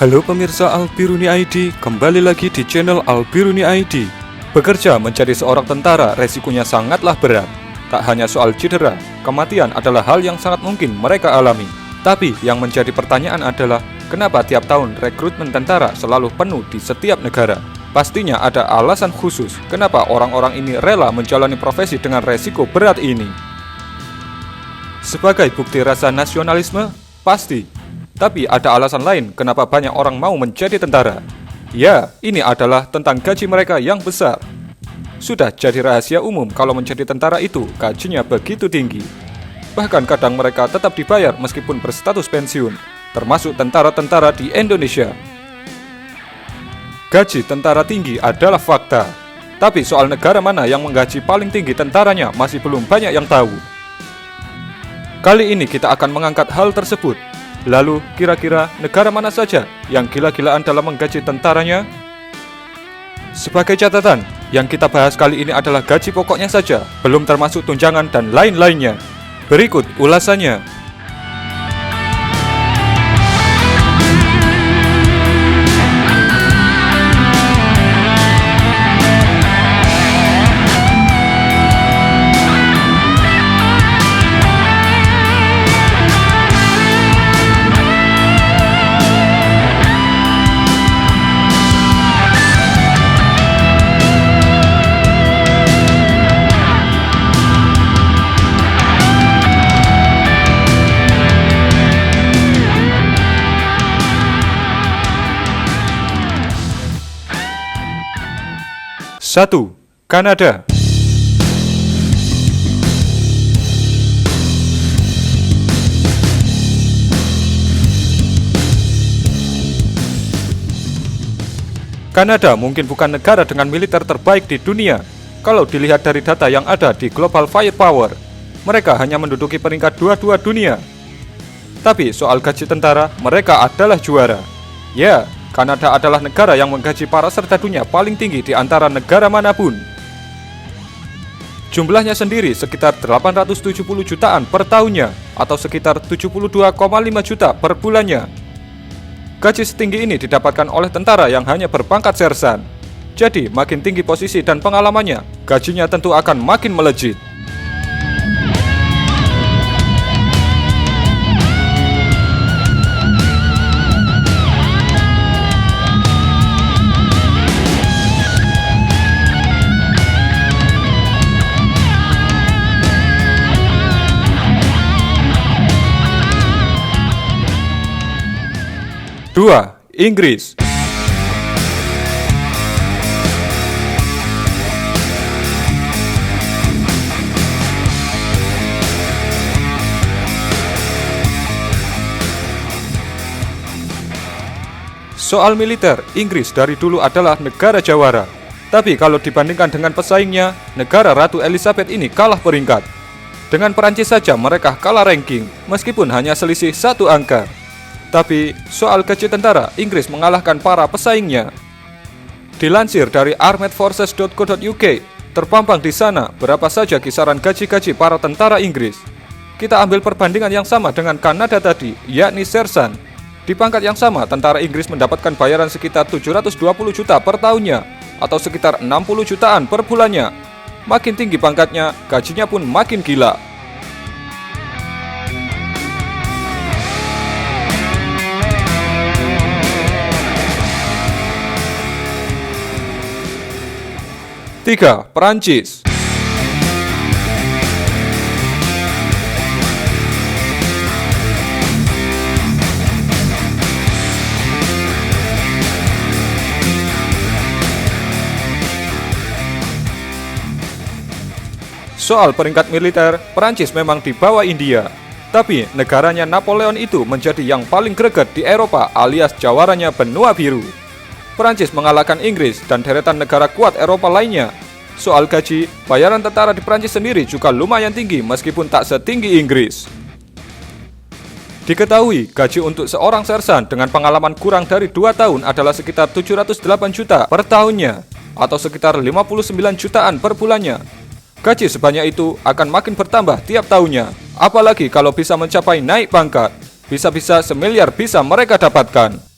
Halo pemirsa Albiruni ID, kembali lagi di channel Albiruni ID. Bekerja menjadi seorang tentara resikonya sangatlah berat. Tak hanya soal cedera, kematian adalah hal yang sangat mungkin mereka alami. Tapi yang menjadi pertanyaan adalah, kenapa tiap tahun rekrutmen tentara selalu penuh di setiap negara? Pastinya ada alasan khusus kenapa orang-orang ini rela menjalani profesi dengan resiko berat ini. Sebagai bukti rasa nasionalisme? Pasti. Tapi ada alasan lain kenapa banyak orang mau menjadi tentara. Ya, ini adalah tentang gaji mereka yang besar. Sudah jadi rahasia umum kalau menjadi tentara itu gajinya begitu tinggi. Bahkan kadang mereka tetap dibayar meskipun berstatus pensiun, termasuk tentara-tentara di Indonesia. Gaji tentara tinggi adalah fakta. Tapi soal negara mana yang menggaji paling tinggi tentaranya masih belum banyak yang tahu. Kali ini kita akan mengangkat hal tersebut. Lalu, kira-kira negara mana saja yang gila-gilaan dalam menggaji tentaranya? Sebagai catatan, yang kita bahas kali ini adalah gaji pokoknya saja, belum termasuk tunjangan dan lain-lainnya. Berikut ulasannya. Satu, Kanada. Kanada mungkin bukan negara dengan militer terbaik di dunia. Kalau dilihat dari data yang ada di Global Firepower, mereka hanya menduduki peringkat 22 dunia. Tapi soal gaji tentara, mereka adalah juara. Ya, Kanada adalah negara yang menggaji para serdatunya paling tinggi di antara negara manapun. Jumlahnya sendiri sekitar 870 jutaan per tahunnya, atau sekitar 72,5 juta per bulannya. Gaji setinggi ini didapatkan oleh tentara yang hanya berpangkat sersan. Jadi, makin tinggi posisi dan pengalamannya, gajinya tentu akan makin melejit. Dua, Inggris. Soal militer, Inggris dari dulu adalah negara jawara. Tapi kalau dibandingkan dengan pesaingnya, negara Ratu Elizabeth ini kalah peringkat. Dengan Perancis saja mereka kalah ranking, meskipun hanya selisih satu angka. Tapi, soal gaji tentara, Inggris mengalahkan para pesaingnya. Dilansir dari armedforces.co.uk, terpampang di sana berapa saja kisaran gaji-gaji para tentara Inggris. Kita ambil perbandingan yang sama dengan Kanada tadi, yakni sersan. Di pangkat yang sama, tentara Inggris mendapatkan bayaran sekitar 720 juta per tahunnya, atau sekitar 60 jutaan per bulannya. Makin tinggi pangkatnya, gajinya pun makin gila. Tiga, Perancis. Soal peringkat militer, Perancis memang di bawah India. Tapi negaranya Napoleon itu menjadi yang paling greget di Eropa alias jawaranya benua biru. Perancis mengalahkan Inggris dan deretan negara kuat Eropa lainnya. Soal gaji, bayaran tentara di Perancis sendiri juga lumayan tinggi meskipun tak setinggi Inggris. Diketahui, gaji untuk seorang sersan dengan pengalaman kurang dari 2 tahun adalah sekitar 708 juta per tahunnya, atau sekitar 59 jutaan per bulannya. Gaji sebanyak itu akan makin bertambah tiap tahunnya, apalagi kalau bisa mencapai naik pangkat. Bisa-bisa semiliar bisa mereka dapatkan.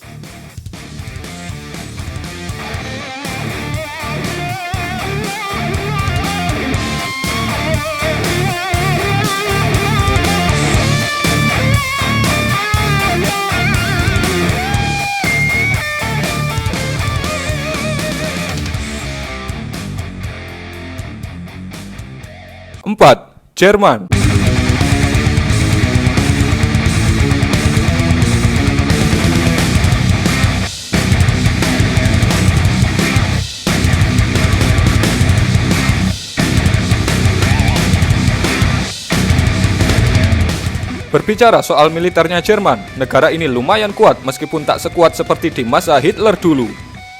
Jerman. Berbicara soal militernya Jerman, negara ini lumayan kuat meskipun tak sekuat seperti di masa Hitler dulu.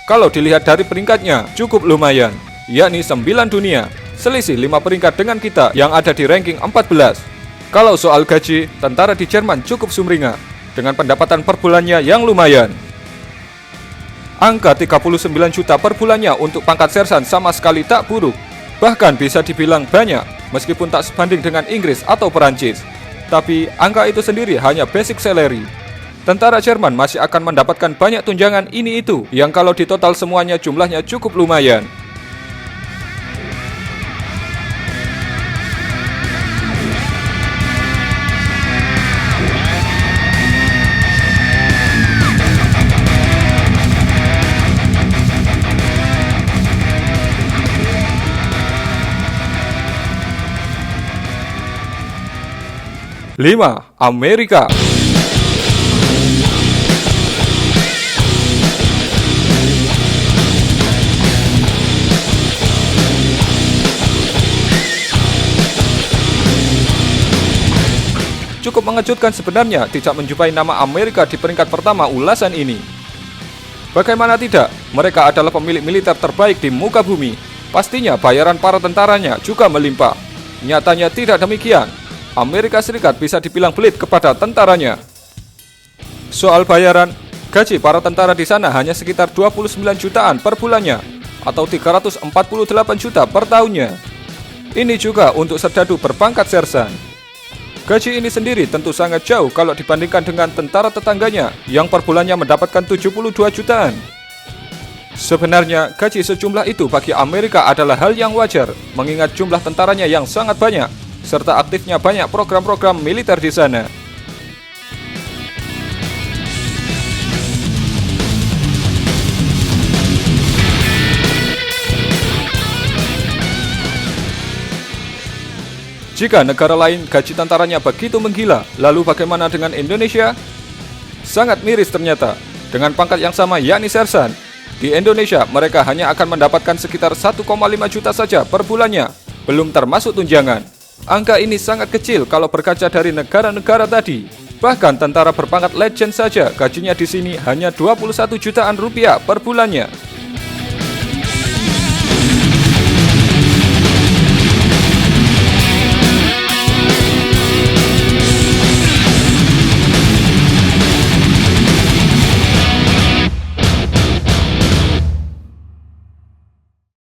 Kalau dilihat dari peringkatnya, cukup lumayan, yakni 9 dunia, selisih 5 peringkat dengan kita yang ada di ranking 14. Kalau soal gaji, tentara di Jerman cukup sumringah, dengan pendapatan per bulannya yang lumayan. Angka 39 juta per bulannya untuk pangkat sersan sama sekali tak buruk, bahkan bisa dibilang banyak, meskipun tak sebanding dengan Inggris atau Perancis. Tapi angka itu sendiri hanya basic salary. Tentara Jerman masih akan mendapatkan banyak tunjangan ini itu, yang kalau ditotal semuanya jumlahnya cukup lumayan. Lima, Amerika. Cukup mengejutkan sebenarnya tidak menjumpai nama Amerika di peringkat pertama ulasan ini. Bagaimana tidak, mereka adalah pemilik militer terbaik di muka bumi. Pastinya bayaran para tentaranya juga melimpah. Nyatanya tidak demikian. Amerika Serikat bisa dibilang pelit kepada tentaranya. Soal bayaran, gaji para tentara di sana hanya sekitar 29 jutaan per bulannya, atau 348 juta per tahunnya. Ini juga untuk serdadu berpangkat sersan. Gaji ini sendiri tentu sangat jauh kalau dibandingkan dengan tentara tetangganya yang per bulannya mendapatkan 72 jutaan. Sebenarnya gaji sejumlah itu bagi Amerika adalah hal yang wajar, mengingat jumlah tentaranya yang sangat banyak, serta aktifnya banyak program-program militer di sana. Jika negara lain gaji tentaranya begitu menggila, lalu bagaimana dengan Indonesia? Sangat miris ternyata. Dengan pangkat yang sama yakni sersan, di Indonesia mereka hanya akan mendapatkan sekitar 1,5 juta saja per bulannya, belum termasuk tunjangan. Angka ini sangat kecil kalau berkaca dari negara-negara tadi. Bahkan tentara berpangkat legend saja gajinya di sini hanya 21 jutaan rupiah per bulannya.